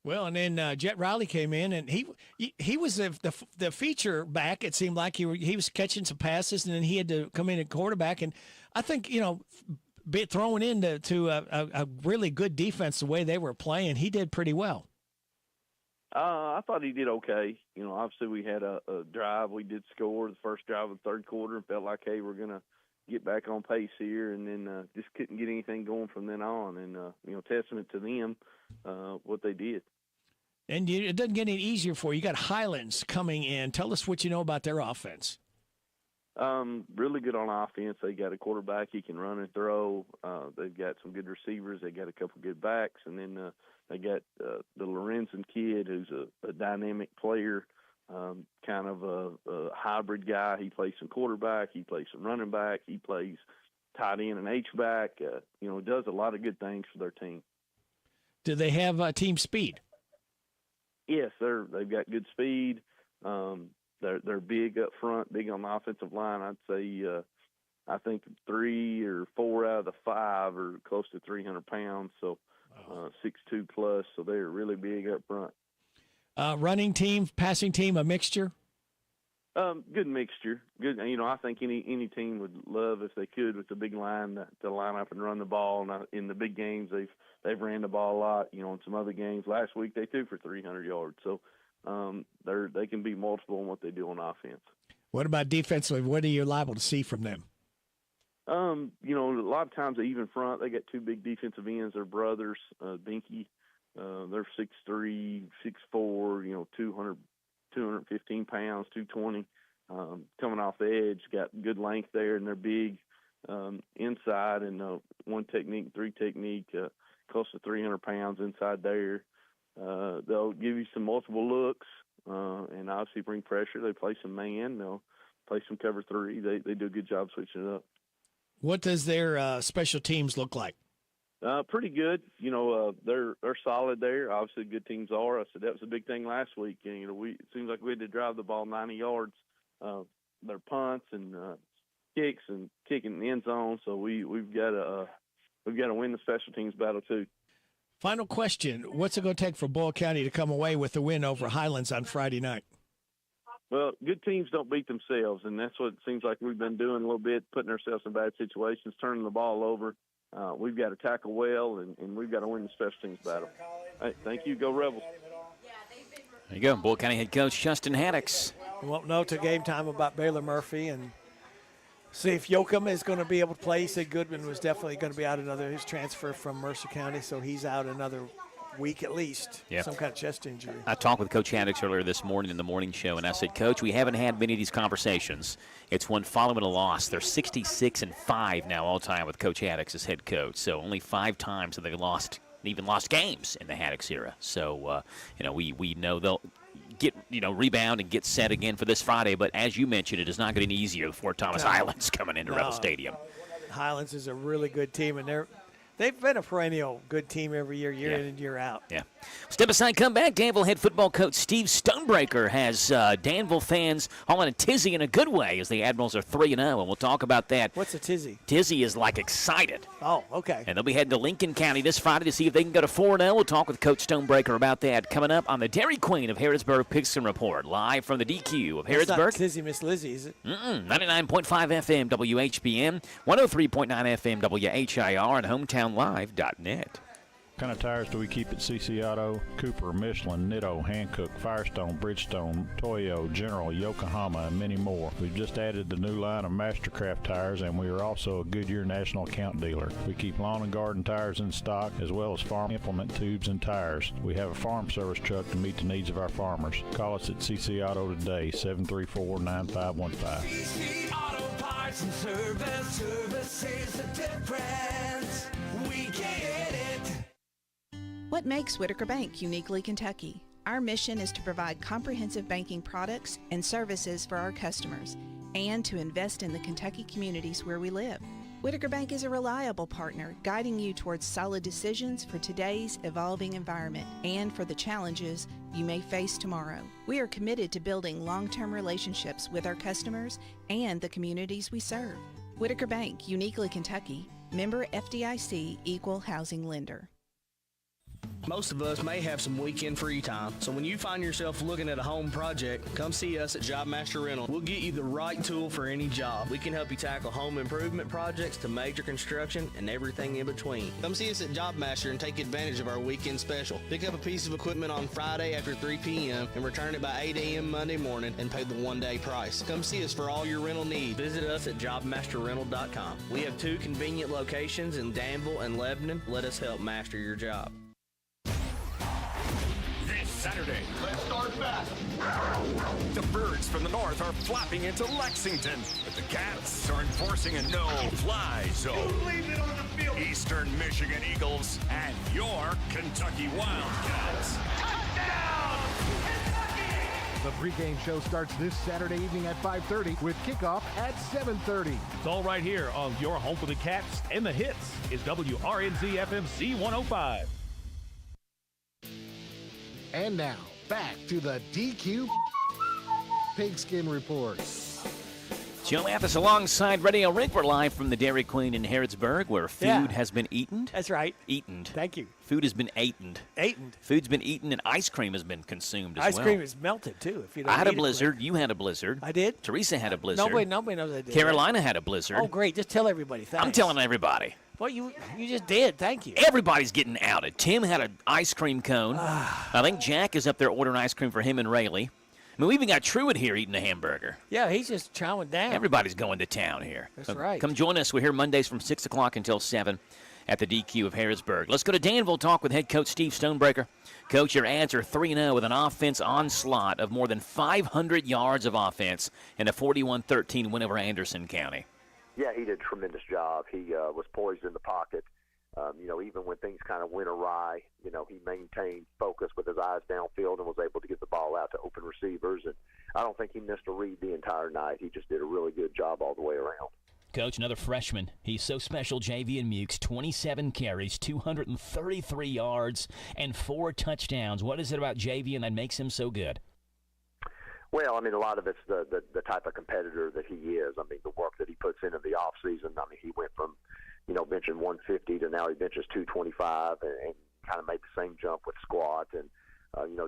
Well, and then Jet Riley came in, and he was the feature back. It seemed like he was catching some passes, and then he had to come in at quarterback. And I think throwing into a really good defense the way they were playing, he did pretty well. I thought he did okay. Obviously we had a drive. We did score the first drive of the third quarter and felt like, hey, we're going to get back on pace here, and then just couldn't get anything going from then on. And, testament to them, what they did. And it doesn't get any easier for you. You got Highlands coming in. Tell us what you know about their offense. Really good on offense. They got a quarterback he can run and throw. They've got some good receivers. They got a couple good backs, and then they got the Lorenzen kid, who's a dynamic player, kind of a hybrid guy. He plays some quarterback. He plays some running back. He plays tight end and H-back. Does a lot of good things for their team. Do they have team speed? Yes, they've got good speed. They're big up front, big on the offensive line. I'd say I think 3 or 4 out of the 5 are close to 300 pounds, so 6'2" plus. So they're really big up front. Running team, passing team, a mixture. Good mixture. Good. I think any team would love if they could with the big line to line up and run the ball. And in the big games, they've ran the ball a lot. In some other games last week they threw for 300 yards. So they can be multiple in what they do on offense. What about defensively? What are you liable to see from them? A lot of times they even front. They got 2 big defensive ends. They're brothers. Binky. They're 6'3", 6'4", 215 pounds, 220, coming off the edge, got good length there, and they're big inside, and 1 technique, 3 technique, close to 300 pounds inside there. They'll give you some multiple looks, and obviously bring pressure. They play some man. They'll play some cover 3. They do a good job switching it up. What does their special teams look like? Pretty good. They're solid there. Obviously, good teams are. I said that was a big thing last week. And, it seems like we had to drive the ball 90 yards. Their punts and kicks and kicking in the end zone. So we've got to win the special teams battle too. Final question: what's it going to take for Boyle County to come away with the win over Highlands on Friday night? Well, good teams don't beat themselves, and that's what it seems like we've been doing a little bit, putting ourselves in bad situations, turning the ball over. We've got to tackle well, and we've got to win the special teams battle. Hey, thank you. Go Rebels. There you go. Boyle County head coach Justin Haddix. We won't know till game time about Baylor Murphy and see if Yoakum is going to be able to play. He said Goodman was definitely going to be out his transfer from Mercer County, so he's out another week at least. Yeah. Some kind of chest injury. I talked with Coach Haddix earlier this morning in the morning show, and I said, Coach, we haven't had many of these conversations. It's one following a loss. They're 66-5 now all time with Coach Haddix as head coach. So only 5 times have they lost games in the Haddix era. So we know they'll get rebound and get set again for this Friday. But as you mentioned, it is not getting easier for Thomas Highlands coming into Rebel Stadium. Highlands is a really good team, and they've been a perennial good team every year, year in and year out. Yeah. Step aside, come back. Danville head football coach Steve Stonebreaker has Danville fans hauling a tizzy in a good way as the Admirals are 3-0, and we'll talk about that. What's a tizzy? Tizzy is like excited. Oh, okay. And they'll be heading to Lincoln County this Friday to see if they can go to 4-0. We'll talk with Coach Stonebreaker about that coming up on the Dairy Queen of Harrodsburg Picks and Report, live from the DQ of Harrodsburg. It's not Tizzy Miss Lizzie, is it? 99.5 FM WHBN, 103.9 FM WHIR, and HometownLive.net. What kind of tires do we keep at CC Auto? Cooper, Michelin, Nitto, Hankook, Firestone, Bridgestone, Toyo, General, Yokohama, and many more. We've just added the new line of Mastercraft tires, and we are also a Goodyear National Account dealer. We keep lawn and garden tires in stock, as well as farm implement tubes and tires. We have a farm service truck to meet the needs of our farmers. Call us at CC Auto today, 734-9515. CC Auto Parts and Service is the difference. We get it. What makes Whitaker Bank uniquely Kentucky? Our mission is to provide comprehensive banking products and services for our customers and to invest in the Kentucky communities where we live. Whitaker Bank is a reliable partner, guiding you towards solid decisions for today's evolving environment and for the challenges you may face tomorrow. We are committed to building long-term relationships with our customers and the communities we serve. Whitaker Bank, uniquely Kentucky, member FDIC, equal housing lender. Most of us may have some weekend free time, so when you find yourself looking at a home project, come see us at Job Master Rental. We'll get you the right tool for any job. We can help you tackle home improvement projects to major construction and everything in between. Come see us at Job Master and take advantage of our weekend special. Pick up a piece of equipment on Friday after 3 p.m. and return it by 8 a.m. Monday morning and pay the one-day price. Come see us for all your rental needs. Visit us at jobmasterrental.com. We have 2 convenient locations in Danville and Lebanon. Let us help master your job. Saturday. Let's start fast. The Birds from the North are flapping into Lexington, but the Cats are enforcing a no-fly zone. Leave it on the field. Eastern Michigan Eagles and your Kentucky Wildcats. Touchdown! The pregame show starts this Saturday evening at 5:30 with kickoff at 7:30. It's all right here on your home for the Cats and the hits is WRNZ FMC 105. And now, back to the DQ Pigskin Report. Joe Mathis alongside Radio Rink. We're live from the Dairy Queen in Harrodsburg, where food has been eaten. That's right. Eaten. Thank you. Food has been eaten. Food's been eaten, and ice cream has been consumed as well. Ice cream is melted, too. If you don't I had a eat it blizzard. quick. You had a blizzard. I did? Teresa had a blizzard. Nobody knows I did. Carolina had a blizzard. Oh, great. Just tell everybody. Thanks. I'm telling everybody. Well, you just did. Thank you. Everybody's getting outed. Tim had an ice cream cone. I think Jack is up there ordering ice cream for him and Rayleigh. I mean, we even got Truett here eating a hamburger. Yeah, he's just chowing down. Everybody's going to town here. That's right. Come join us. We're here Mondays from 6 o'clock until 7 at the DQ of Harrodsburg. Let's go to Danville, talk with head coach Steve Stonebreaker. Coach, your ads are 3-0 with an offense onslaught of more than 500 yards of offense and a 41-13 win over Anderson County. Yeah, he did a tremendous job. He was poised in the pocket. Even when things kind of went awry, he maintained focus with his eyes downfield and was able to get the ball out to open receivers. And I don't think he missed a read the entire night. He just did a really good job all the way around. Coach, another freshman. He's so special, JV and Mukes. 27 carries, 233 yards, and 4 touchdowns. What is it about JV that makes him so good? Well, a lot of it's the type of competitor that he is. The work that he puts in the offseason. He went from benching 150 to now he benches 225 and kind of made the same jump with squat and,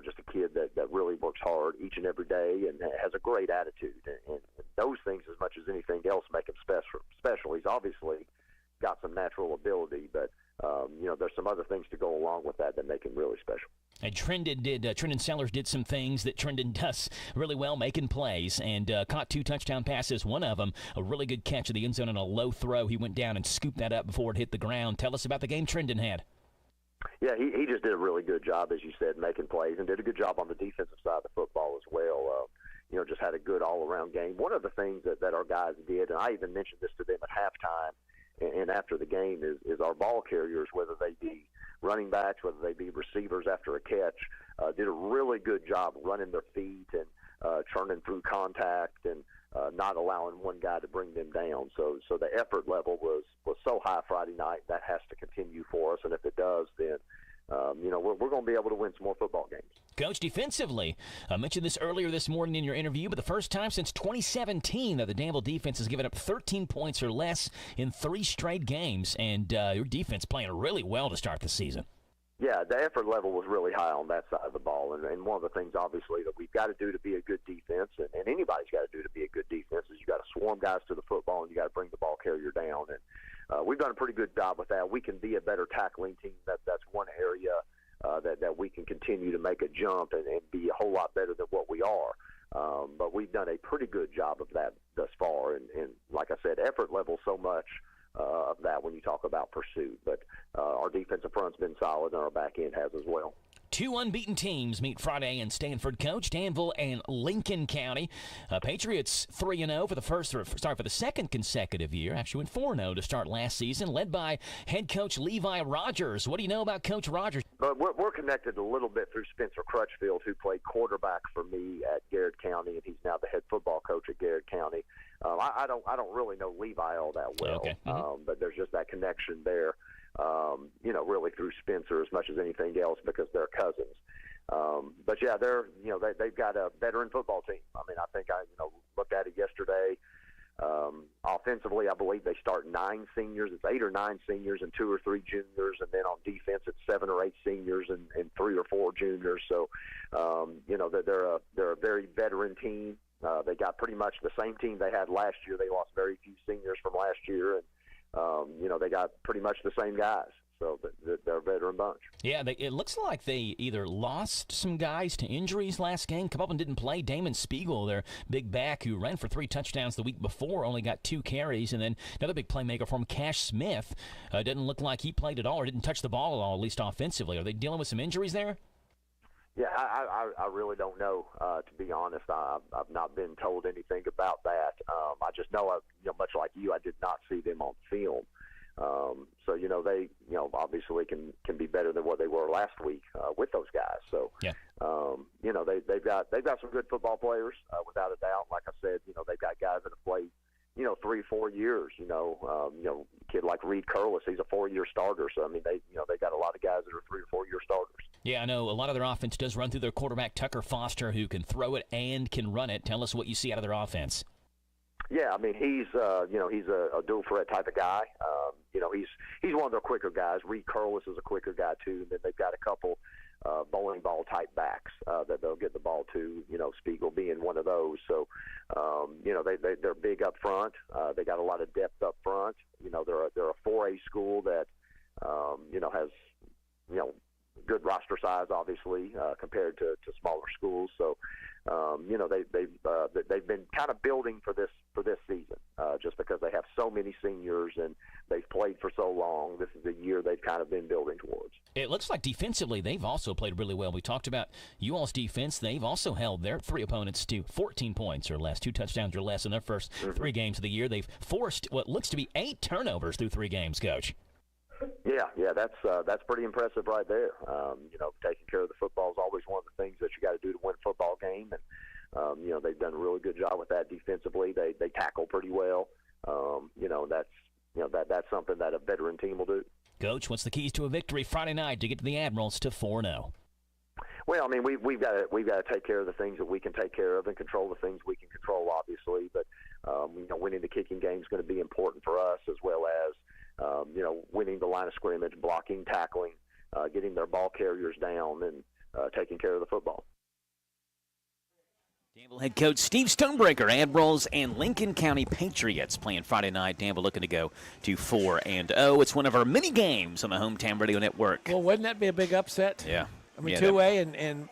just a kid that really works hard each and every day and has a great attitude. And those things, as much as anything else, make him special. He's obviously got some natural ability, but, there's some other things to go along with that make him really special. And Trendon Sellers did some things that Trendon does really well, making plays, and caught 2 touchdown passes. One of them, a really good catch of the end zone on a low throw. He went down and scooped that up before it hit the ground. Tell us about the game Trendon had. Yeah, he just did a really good job, as you said, making plays, and did a good job on the defensive side of the football as well. Just had a good all-around game. One of the things that our guys did, and I even mentioned this to them at halftime and after the game, is our ball carriers, whether they be running backs, whether they be receivers after a catch, did a really good job running their feet and churning through contact and not allowing one guy to bring them down. So the effort level was so high Friday night. That has to continue for us, and if it does, then we're going to be able to win some more football games. Coach, defensively, I mentioned this earlier this morning in your interview, but the first time since 2017 that the Danville defense has given up 13 points or less in 3 straight games, and your defense playing really well to start the season. Yeah, the effort level was really high on that side of the ball, and one of the things, obviously, that we've got to do to be a good defense, and anybody's got to do to be a good defense, is you got to swarm guys to the football, and you got to bring the ball carrier down, and we've done a pretty good job with that. We can be a better tackling team. That's one area that we can continue to make a jump and be a whole lot better than what we are. But we've done a pretty good job of that thus far, and like I said, effort level so much of that when you talk about pursuit. But our defensive front's been solid, and our back end has as well. 2 unbeaten teams meet Friday in Stanford. Coach, Danville and Lincoln County. Patriots 3-0 for the second consecutive year. Actually went 4-0 to start last season, led by head coach Levi Rogers. What do you know about Coach Rogers? We're connected a little bit through Spencer Crutchfield, who played quarterback for me at Garrett County, and he's now the head football coach at Garrett County. I don't really know Levi all that well, okay. But there's just that connection there. Really through Spencer as much as anything else because they're cousins. But yeah, they've got a veteran football team. I think I looked at it yesterday. Offensively, I believe they start 9 seniors. It's 8 or 9 seniors and 2 or 3 juniors, and then on defense it's 7 or 8 seniors and 3 or 4 juniors. So, they're a very veteran team. They got pretty much the same team they had last year. They lost very few seniors from last year, and they got pretty much the same guys. So they're a veteran bunch. Yeah, it looks like they either lost some guys to injuries last game. Come up and didn't play. Damon Spiegel, their big back, who ran for 3 touchdowns the week before, only got 2 carries. And then another big playmaker from Cash Smith. Didn't look like he played at all or didn't touch the ball at all, at least offensively. Are they dealing with some injuries there? Yeah, I really don't know, to be honest. I've not been told anything about that. I just know, much like you, I did not see them on film. So, they, obviously can be better than what they were last week with those guys. So, yeah. They've got some good football players, without a doubt. Like I said, they've got guys that have played, 3 or 4 years. A kid like Reed Curlis, he's a 4-year starter. So, they got a lot of guys that are 3 or 4 year starters. Yeah, I know a lot of their offense does run through their quarterback, Tucker Foster, who can throw it and can run it. Tell us what you see out of their offense. Yeah, I mean, he's a dual threat type of guy. He's one of their quicker guys. Reed Curlis is a quicker guy too. And then they've got a couple bowling ball type backs that they'll get the ball to. Spiegel being one of those. So, they're big up front. They got a lot of depth up front. They're a 4A school that has good roster size, obviously, compared to smaller schools. So, they've been kind of building for this season, just because they have so many seniors and they've played for so long. This is the year they've kind of been building towards. It looks like defensively they've also played really well. We talked about you-all's defense. They've also held their 3 opponents to 14 points or less, 2 touchdowns or less in their first 3 games of the year. They've forced what looks to be 8 turnovers through 3 games, Coach. Yeah, that's pretty impressive right there. Taking care of the football is always one of the things that you got to do to win a football game, and they've done a really good job with that defensively. They tackle pretty well. That's something that a veteran team will do. Coach, what's the keys to a victory Friday night to get to the Admirals to 4-0? Well, I mean, we've got to take care of the things that we can take care of and control the things we can control, obviously. But winning the kicking game is going to be important for us, as well as winning the line of scrimmage, blocking, tackling, getting their ball carriers down, and taking care of the football. Danville head coach Steve Stonebreaker, Admirals and Lincoln County Patriots playing Friday night. Danville looking to go to 4-0. It's one of our many games on the Hometown Radio Network. Well, wouldn't that be a big upset? Yeah. I mean, 2A and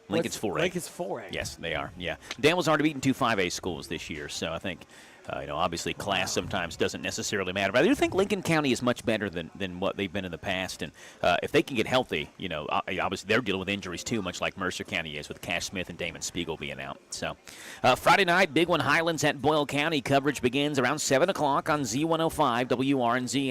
Lincoln's 4A. Lincoln's 4A. Yes, they are. Yeah. Danville's already beaten 2 5A schools this year, so I think obviously class sometimes doesn't necessarily matter. But I do think Lincoln County is much better than what they've been in the past. And if they can get healthy, obviously they're dealing with injuries too, much like Mercer County is with Cash Smith and Damon Spiegel being out. So Friday night, big one, Highlands at Boyle County. Coverage begins around 7 o'clock on Z105 WRNZ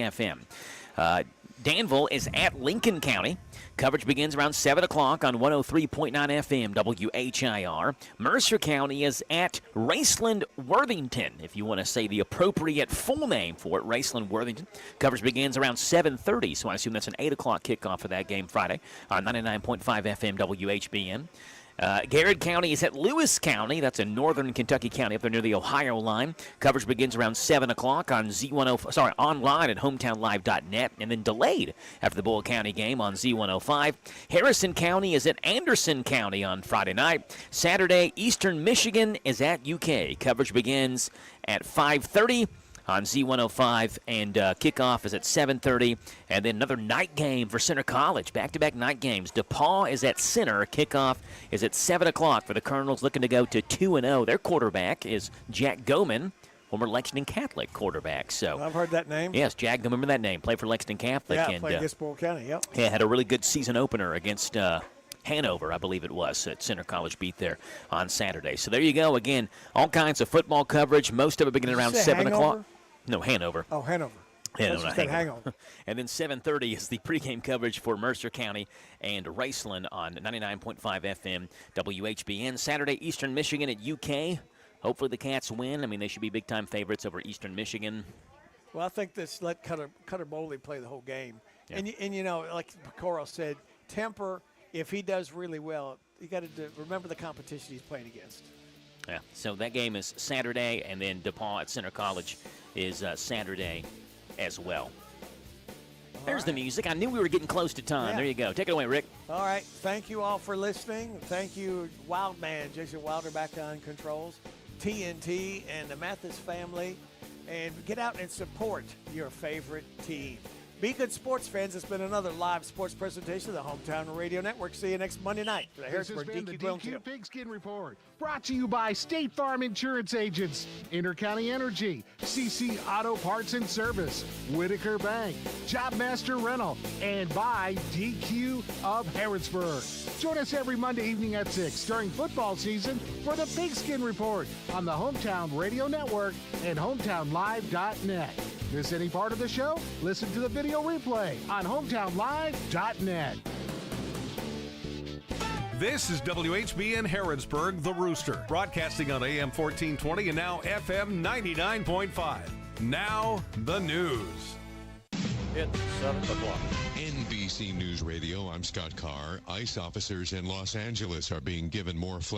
FM. Danville is at Lincoln County. Coverage begins around 7 o'clock on 103.9 FM WHIR. Mercer County is at Raceland Worthington, if you want to say the appropriate full name for it, Raceland Worthington. Coverage begins around 7:30, so I assume that's an 8 o'clock kickoff for that game Friday on 99.5 FM WHBN. Garrett County is at Lewis County. That's in northern Kentucky County up there near the Ohio line. Coverage begins around 7 o'clock on online at hometownlive.net, and then delayed after the Boyle County game on Z105. Harrison County is at Anderson County on Friday night. Saturday, Eastern Michigan is at UK. Coverage begins at 5:30. On Z105, and kickoff is at 7:30, and then another night game for Center College, back-to-back night games. DePaul is at Center. Kickoff is at 7 o'clock for the Colonels, looking to go to 2-0. Their quarterback is Jack Goman, former Lexington Catholic quarterback. So I've heard that name. Yes, Jack, remember that name. Played for Lexington Catholic. Yeah, and played against Boyle County, yep. Yeah, had a really good season opener against Hanover, I believe it was, at Center College beat there on Saturday. So there you go. Again, all kinds of football coverage, most of it beginning around 7 o'clock. No, Hanover. Oh, Hanover. Hangover. And then 7:30 is the pregame coverage for Mercer County and Raceland on 99.5 FM WHBN. Saturday, Eastern Michigan at UK. Hopefully the Cats win. I mean, they should be big-time favorites over Eastern Michigan. Well, I think this let Cutter Bowley play the whole game. Yeah. And like Picoro said, temper, if he does really well, you got to remember the competition he's playing against. Yeah, so that game is Saturday, and then DePaul at Center College is Saturday as well. There's the music. I knew we were getting close to time. Yeah. There you go. Take it away, Rick. All right. Thank you all for listening. Thank you, Wildman, Jason Wilder back on controls, TNT, and the Mathis family. And get out and support your favorite team. Be good sports fans. It's been another live sports presentation of the Hometown Radio Network. See you next Monday night for the Harrodsburg DQ Pigskin Report. Brought to you by State Farm Insurance Agents, Intercounty Energy, CC Auto Parts and Service, Whitaker Bank, Jobmaster Rental, and by DQ of Harrodsburg. Join us every Monday evening at 6 during football season for the Pigskin Report on the Hometown Radio Network and hometownlive.net. Miss any part of the show? Listen to the video replay on hometownlive.net. This is WHBN Harrodsburg, The Rooster, broadcasting on AM 1420 and now FM 99.5. Now, the news. It's 7 o'clock. In ABC News Radio, I'm Scott Carr. ICE officers in Los Angeles are being given more flexibility